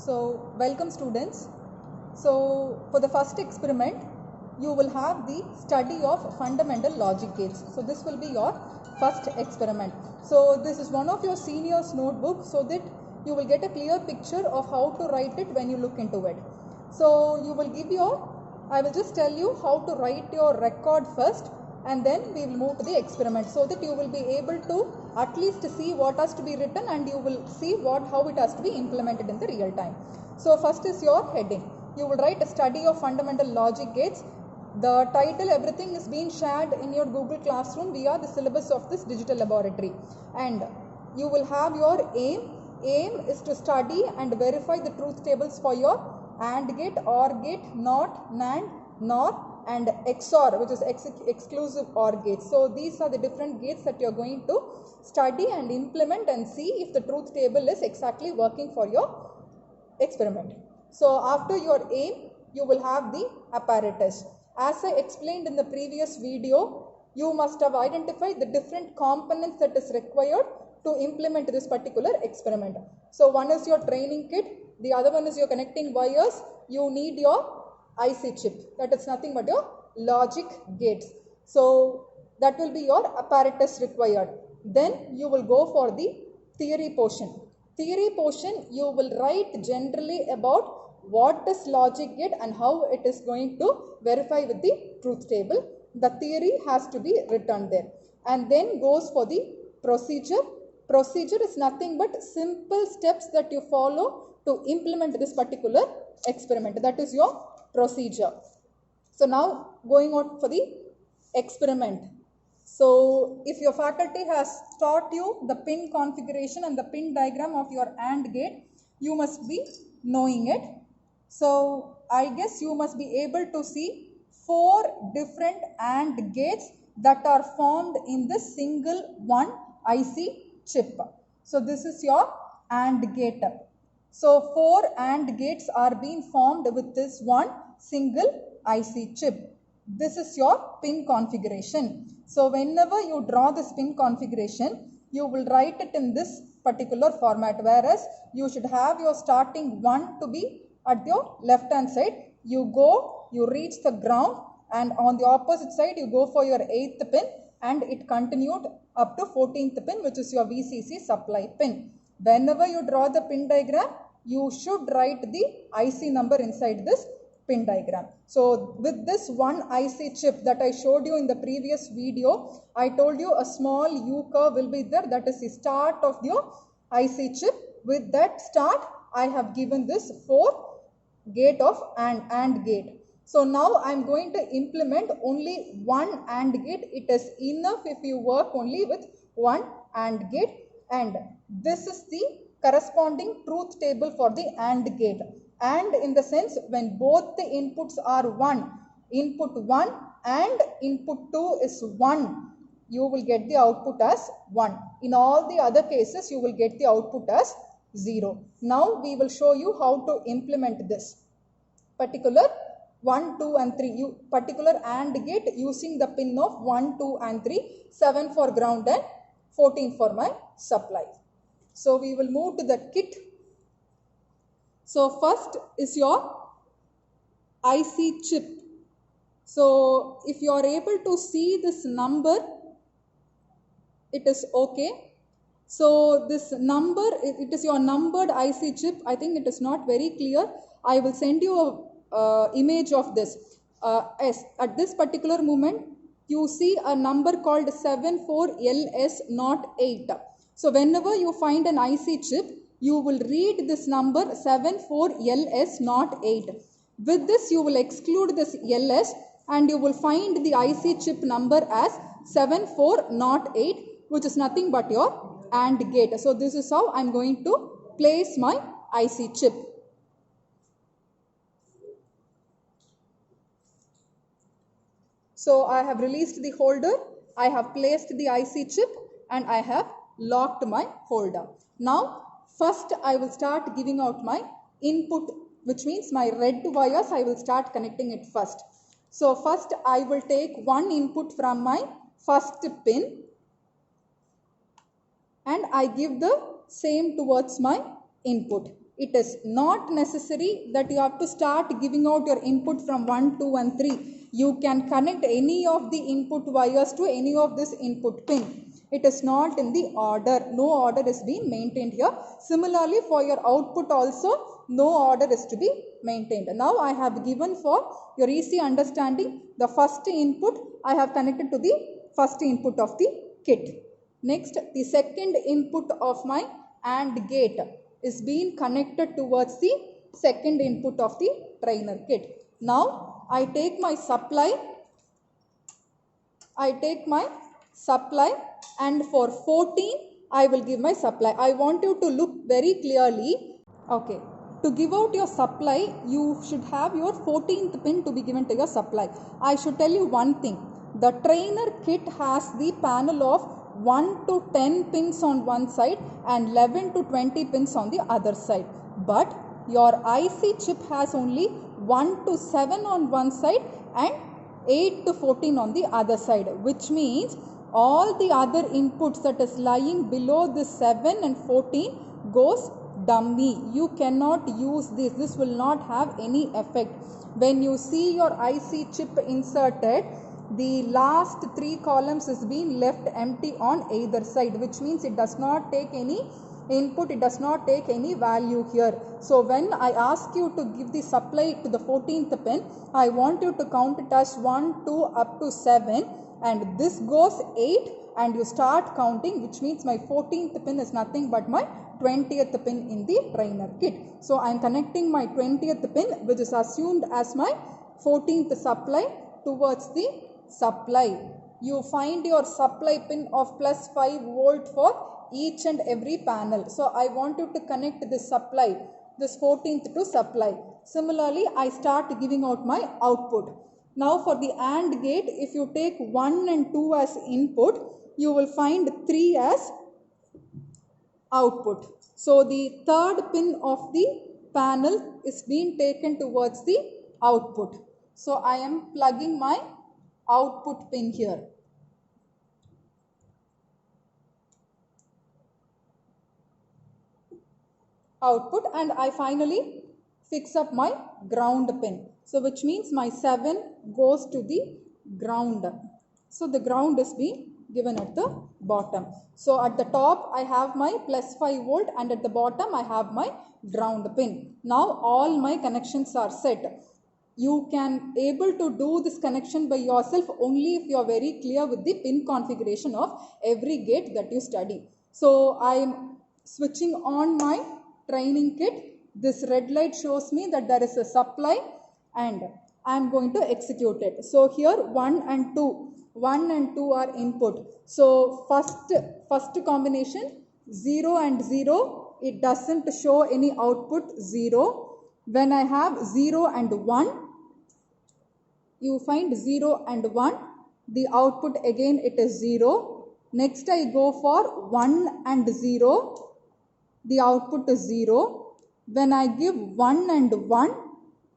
So welcome students. So for the first experiment, you will have the study of fundamental logic gates. So this will be your first experiment. So this is one of your seniors notebook so that you will get a clear picture of how to write it when you look into it. So you will give I will just tell you how to write your record first, and then we will move to the experiment so that you will be able to at least see what has to be written and you will see how it has to be implemented in the real time. So first is your heading. You will write a study of fundamental logic gates. The title, everything is being shared in your Google Classroom via the syllabus of this digital laboratory. And you will have your aim. Aim is to study and verify the truth tables for your AND gate, OR gate, NOT, NAND, NOR, and XOR, which is exclusive OR gates. So these are the different gates that you are going to study and implement and see if the truth table is exactly working for your experiment. So after your aim, you will have the apparatus. As I explained in the previous video, you must have identified the different components that is required to implement this particular experiment. So one is your training kit, the other one is your connecting wires. You need your IC chip, that is nothing but your logic gates. So that will be your apparatus required. Then you will go for the theory portion. Theory portion, you will write generally about what is logic gate and how it is going to verify with the truth table. The theory has to be written there. And then goes for the procedure. Procedure is nothing but simple steps that you follow to implement this particular experiment. That is your procedure. So now going on for the experiment. So if your faculty has taught you the pin configuration and the pin diagram of your AND gate, you must be knowing it. So I guess you must be able to see 4 different AND gates that are formed in this single one IC chip. So this is your AND gate. So 4 AND gates are being formed with this one single IC chip. This is your pin configuration. So whenever you draw this pin configuration, you will write it in this particular format, whereas you should have your starting 1 to be at your left hand side. You go, you reach the ground, and on the opposite side you go for your 8th pin, and it continued up to 14th pin, which is your VCC supply pin. Whenever you draw the pin diagram, you should write the IC number inside this pin diagram. So with this one IC chip that I showed you in the previous video, I told you a small U curve will be there. That is the start of your IC chip. With that start, I have given this 4 gate of AND gate. So now I am going to implement only one AND gate. It is enough if you work only with one AND gate, and this is the corresponding truth table for the AND gate. And in the sense, when both the inputs are 1, input 1 and input 2 is 1, you will get the output as 1. In all the other cases, you will get the output as 0. Now we will show you how to implement this particular 1, 2 and 3, particular AND gate using the pin of 1, 2 and 3, 7 for ground and 14 for my supply. So we will move to the kit. So first is your IC chip. So if you are able to see this number, it is okay. So this number, it is your numbered IC chip. I think it is not very clear. I will send you a image of this. At this particular moment, you see a number called 74LS08. So whenever you find an IC chip, you will read this number 74LS08. With this, you will exclude this LS and you will find the IC chip number as 7408, which is nothing but your AND gate. So this is how I am going to place my IC chip. So I have released the holder, I have placed the IC chip, and I have locked my holder. Now first I will start giving out my input, which means my red wires, I will start connecting it first. So first I will take one input from my first pin and I give the same towards my input. It is not necessary that you have to start giving out your input from 1, 2 and 3. You can connect any of the input wires to any of this input pin. It is not in the order. No order is being maintained here. Similarly, for your output also, no order is to be maintained. Now I have given for your easy understanding the first input I have connected to the first input of the kit. Next, the second input of my AND gate is being connected towards the second input of the trainer kit. Now I take my supply and for 14 I will give my supply. I want you to look very clearly. Okay. To give out your supply, you should have your 14th pin to be given to your supply. I should tell you one thing. The trainer kit has the panel of 1 to 10 pins on one side and 11 to 20 pins on the other side. But your IC chip has only 1 to 7 on one side and 8 to 14 on the other side, which means all the other inputs that is lying below this 7 and 14 goes dummy. You cannot use this. This will not have any effect. When you see your IC chip inserted, the last 3 columns is being left empty on either side, which means it does not take any input, it does not take any value here. So when I ask you to give the supply to the 14th pin, I want you to count it as 1, 2 up to 7 and this goes 8 and you start counting, which means my 14th pin is nothing but my 20th pin in the trainer kit. So I am connecting my 20th pin, which is assumed as my 14th supply, towards the supply. You find your supply pin of plus 5 volt for each and every panel. So I want you to connect this supply, this 14th to supply. Similarly, I start giving out my output. Now for the AND gate, if you take 1 and 2 as input, you will find 3 as output. So the third pin of the panel is being taken towards the output. So I am plugging my output pin here. Output, and I finally fix up my ground pin. So which means my 7 goes to the ground. So the ground is being given at the bottom. So at the top I have my plus 5 volt and at the bottom I have my ground pin. Now all my connections are set. You can able to do this connection by yourself only if you are very clear with the pin configuration of every gate that you study. So I am switching on my training kit. This red light shows me that there is a supply and I am going to execute it. So here 1 and 2 are input. So first combination 0 and 0, it doesn't show any output 0. When I have 0 and 1, you find 0 and 1, the output again it is 0. Next I go for 1 and 0, the output is 0. When I give 1 and 1,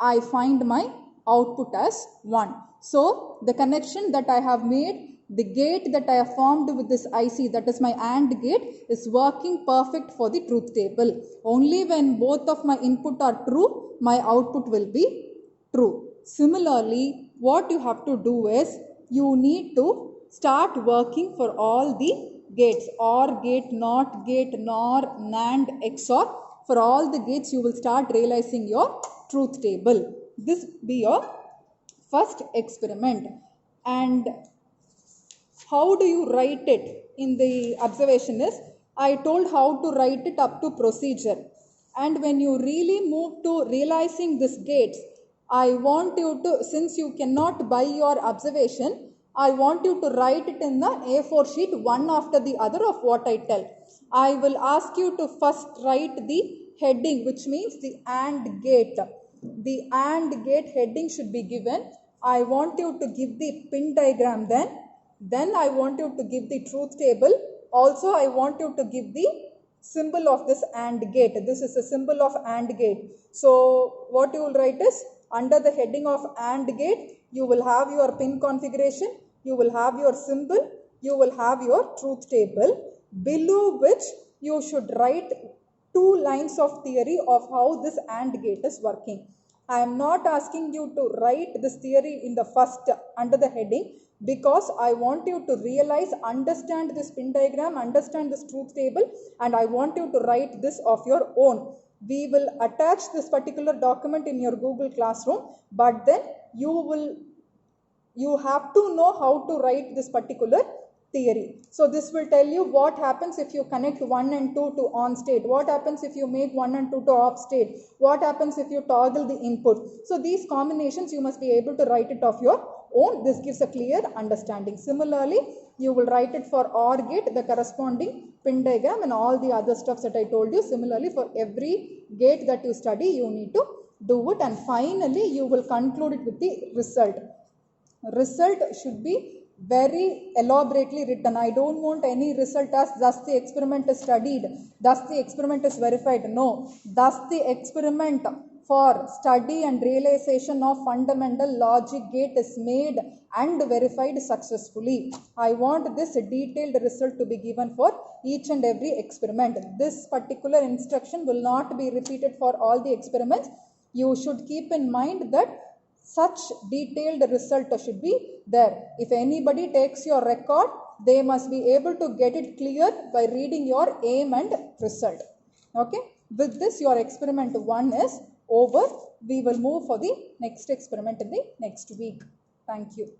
I find my output as 1. So the connection that I have made, the gate that I have formed with this IC, that is my AND gate, is working perfect for the truth table. Only when both of my input are true, my output will be true. Similarly, what you have to do is, you need to start working for all the gates, OR gate, NOT gate, NOR, NAND, XOR. For all the gates, you will start realizing your truth table. This be your first experiment. And how do you write it in the observation is, I told how to write it up to procedure. And when you really move to realizing these gates, I want you to, since you cannot buy your observation, I want you to write it in the A4 sheet one after the other of what I tell. I will ask you to first write the heading, which means the AND gate. The AND gate heading should be given. I want you to give the pin diagram then I want you to give the truth table. Also I want you to give the symbol of this AND gate. This is a symbol of AND gate. So what you will write is, under the heading of AND gate, you will have your pin configuration, you will have your symbol, you will have your truth table, below which you should write 2 lines of theory of how this AND gate is working. I am not asking you to write this theory in the first under the heading, because I want you to realize, understand this pin diagram, understand this truth table, and I want you to write this of your own. We will attach this particular document in your Google Classroom, but then you have to know how to write this particular theory. So this will tell you what happens if you connect 1 and 2 to on state, what happens if you make 1 and 2 to off state, what happens if you toggle the input. So these combinations you must be able to write it of your own. This gives a clear understanding. Similarly, you will write it for OR gate, the corresponding pin diagram and all the other stuff that I told you. Similarly, for every gate that you study, you need to do it, and finally you will conclude it with the result. Result should be very elaborately written. I don't want any result as thus the experiment is studied, thus the experiment is verified. No, thus the experiment for study and realization of fundamental logic gate is made and verified successfully. I want this detailed result to be given for each and every experiment. This particular instruction will not be repeated for all the experiments. You should keep in mind that such detailed result should be there. If anybody takes your record, they must be able to get it clear by reading your aim and result. Okay. With this, your experiment 1 is over. We will move for the next experiment in the next week. Thank you.